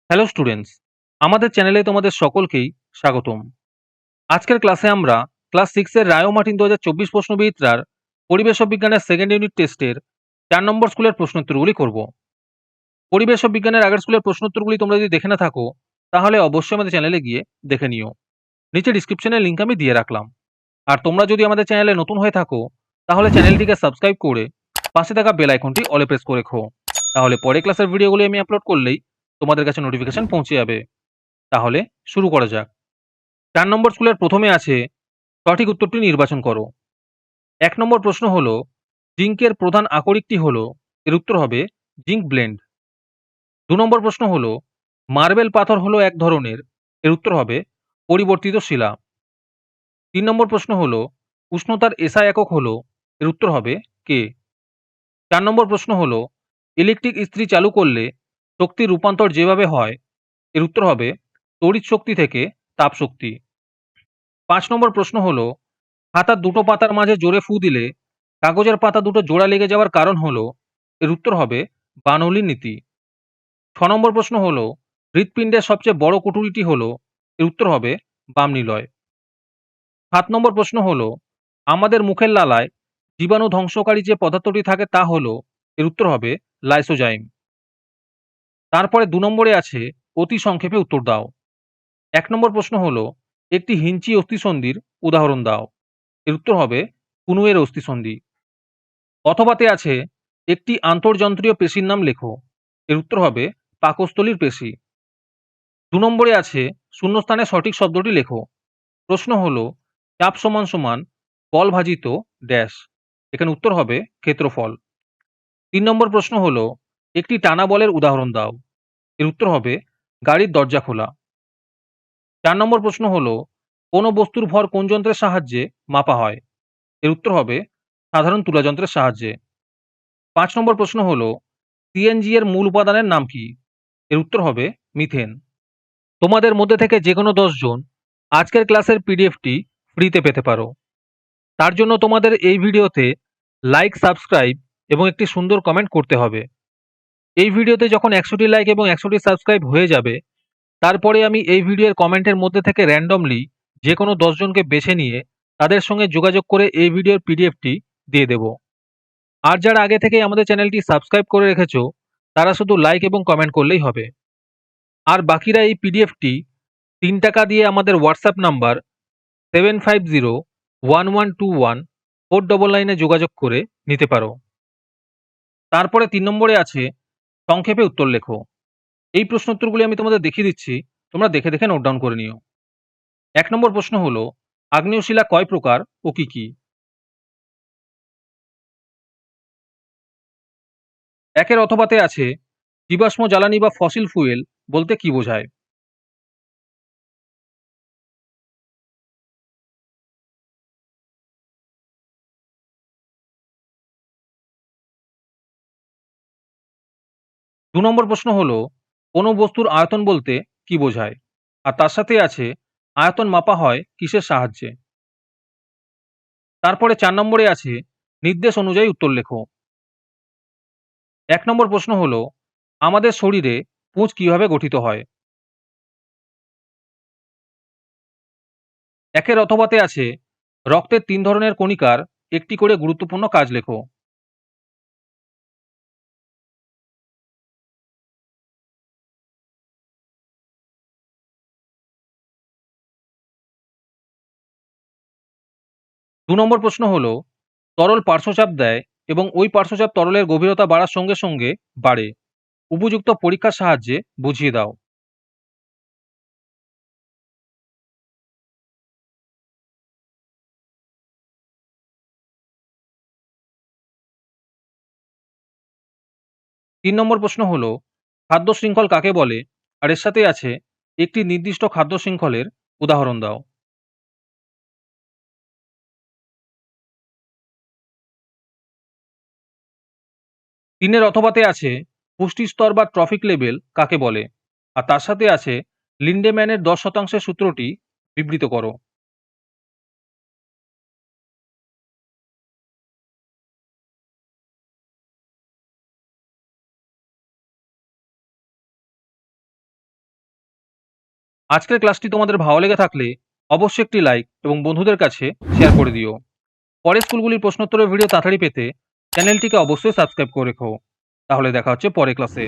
Hello students, আমাদের চ্যানেলে তোমাদের সকলকেই স্বাগতম। আজকের ক্লাসে আমরা ক্লাস 6 এর রায় ও মার্টিন 2024 প্রশ্নবিচিত্রার পরিবেশ বিজ্ঞানের সেকেন্ড ইউনিট টেস্টের 4 নম্বর স্কুলের প্রশ্নোত্তরগুলি করব। পরিবেশ বিজ্ঞানের আগের স্কুলের প্রশ্নোত্তরগুলি তোমরা যদি দেখে না থাকো তাহলে অবশ্যই আমাদের চ্যানেলে গিয়ে দেখে নিও। নিচে ডিসক্রিপশনে লিংক আমি দিয়ে রাখলাম। আর তোমরা যদি আমাদের চ্যানেলে নতুন হয়ে থাকো তাহলে চ্যানেলটিকে সাবস্ক্রাইব করে পাশে থাকা বেল আইকনটি অলে প্রেস করে রেখো। তাহলে পরে ক্লাসের ভিডিওগুলি আমি আপলোড করলেই তোমাদের কাছে নোটিফিকেশন পৌঁছে যাবে। তাহলে শুরু করা যাক। 4 নম্বর স্কুলের প্রথমে আছে সঠিক উত্তরটি নির্বাচন করো। 1 নম্বর প্রশ্ন হলো জিঙ্কের প্রধান আকরিকটি হলো, এর উত্তর হবে জিঙ্ক ব্লেন্ড। 2 নম্বর প্রশ্ন হলো মার্বেল পাথর হলো এক ধরনের, এর উত্তর হবে পরিবর্তিত শিলা। 3 নম্বর প্রশ্ন হলো উষ্ণতার এসআই একক হলো, এর উত্তর হবে কে। 4 নম্বর প্রশ্ন হলো ইলেকট্রিক ইস্ত্রি চালু করলে শক্তির রূপান্তর যেভাবে হয়, এর উত্তর হবে তড়িৎ শক্তি থেকে তাপ শক্তি। 5 নম্বর প্রশ্ন হলো খাতার দুটো পাতার মাঝে জোরে ফু দিলে কাগজের পাতা দুটো জোড়া লেগে যাওয়ার কারণ হলো, এর উত্তর হবে বার্নৌলির নীতি। 6 নম্বর প্রশ্ন হলো হৃৎপিণ্ডের সবচেয়ে বড় কুঠুরিটি হলো, এর উত্তর হবে বাম নিলয়। 7 নম্বর প্রশ্ন হলো আমাদের মুখের লালায় জীবাণু ধ্বংসকারী যে পদার্থটি থাকে তা হলো, এর উত্তর হবে লাইসোজাইম। তারপরে 2 নম্বরে আছে অতি সংক্ষেপে উত্তর দাও। 1 নম্বর প্রশ্ন হলো একটি হিঞ্চি অস্থিসন্ধির উদাহরণ দাও, এর উত্তর হবে কুনুয়ের অস্থিসন্ধি। অথবাতে আছে একটি আন্তর্যন্ত্রীয় পেশির নাম লেখো, এর উত্তর হবে পাকস্থলীর পেশি। 2 নম্বরে আছে শূন্যস্থানে সঠিক শব্দটি লেখো। প্রশ্ন হলো চাপ সমান সমান বল ভাজিত ড্যাশ, এখানে উত্তর হবে ক্ষেত্রফল। 3 নম্বর প্রশ্ন হলো একটি টানা বলের উদাহরণ দাও, এর উত্তর হবে গাড়ির দরজা খোলা। 4 নম্বর প্রশ্ন হলো কোন বস্তুর ভর কোন যন্ত্রের সাহায্যে মাপা হয়, এর উত্তর হবে সাধারণ তুলা যন্ত্রের সাহায্যে। 5 নম্বর প্রশ্ন হলো সিএনজি এর মূল উপাদানের নাম কি, এর উত্তর হবে মিথেন। তোমাদের মধ্যে থেকে যে কোনো 10 জন আজকের ক্লাসের পিডিএফটি ফ্রিতে পেতে পারো। তার জন্য তোমাদের এই ভিডিওতে লাইক, সাবস্ক্রাইব এবং একটি সুন্দর কমেন্ট করতে হবে। এই ভিডিওতে যখন 100টি লাইক এবং 100টি সাবস্ক্রাইব হয়ে যাবে তারপরে আমি এই ভিডিওর কমেন্টের মধ্যে থেকে র্যান্ডমলি যে কোনো 10 জনকে বেছে নিয়ে তাদের সঙ্গে যোগাযোগ করে এই ভিডিওর পিডিএফটি দিয়ে দেব। আর যারা আগে থেকেই আমাদের চ্যানেলটি সাবস্ক্রাইব করে রেখেছো তারা শুধু লাইক এবং কমেন্ট করলেই হবে। আর বাকিরা এই পিডিএফটি 3 টাকা দিয়ে আমাদের হোয়াটসঅ্যাপ নাম্বার 7501121499 এ যোগাযোগ করে নিতে পারো। তারপরে 3 নম্বরে আছে সংক্ষেপে উত্তর লেখো। এই প্রশ্নোত্তরগুলি আমি তোমাদের দেখিয়ে দিচ্ছি, তোমরা দেখে দেখে নোট ডাউন করে নিও। 1 নম্বর প্রশ্ন হলো আগ্নেয় শিলা কয় প্রকার ও কি কি। একের অথবাতে আছে জীবাশ্ম জ্বালানি বা ফসিল ফুয়েল বলতে কি বোঝায়। 2 নম্বর প্রশ্ন হলো কোনো বস্তুর আয়তন বলতে কি বোঝায়। আর তার সাথে আছে আয়তন মাপা হয় কিসের সাহায্যে। তারপরে 4 নম্বরে আছে নির্দেশ অনুযায়ী উত্তর লেখো। 1 নম্বর প্রশ্ন হলো আমাদের শরীরে পুঁজ কিভাবে গঠিত হয়। একের অথবাতে আছে রক্তের 3 ধরনের কণিকার একটি করে গুরুত্বপূর্ণ কাজ লেখো। দু নম্বর প্রশ্ন হলো তরল পার্শ্বচাপ দেয় এবং ওই পার্শ্বচাপ তরলের গভীরতা বাড়ার সঙ্গে সঙ্গে বাড়ে। উপযুক্ত পরীক্ষার সাহায্যে বুঝিয়ে দাও। তিন নম্বর প্রশ্ন হলো খাদ্য শৃঙ্খল কাকে বলে, আর এর সাথে আছে একটি নির্দিষ্ট খাদ্য শৃঙ্খলের উদাহরণ দাও। তিনের অথবাতে আছে পুষ্টি স্তর বা ট্রফিক লেভেল কাকে বলে, আর তার সাথে আছে লিন্ডেম্যানের 10% সূত্রটি বিবৃত করো। আজকের ক্লাসটি তোমাদের ভালো লেগে থাকলে অবশ্যই একটি লাইক এবং বন্ধুদের কাছে শেয়ার করে দিও। পরের স্কুলগুলির প্রশ্নোত্তরের ভিডিও তাড়াতাড়ি পেতে চ্যানেলটিকে অবশ্যই সাবস্ক্রাইব করে রেখো। তাহলে দেখা হচ্ছে পরের ক্লাসে।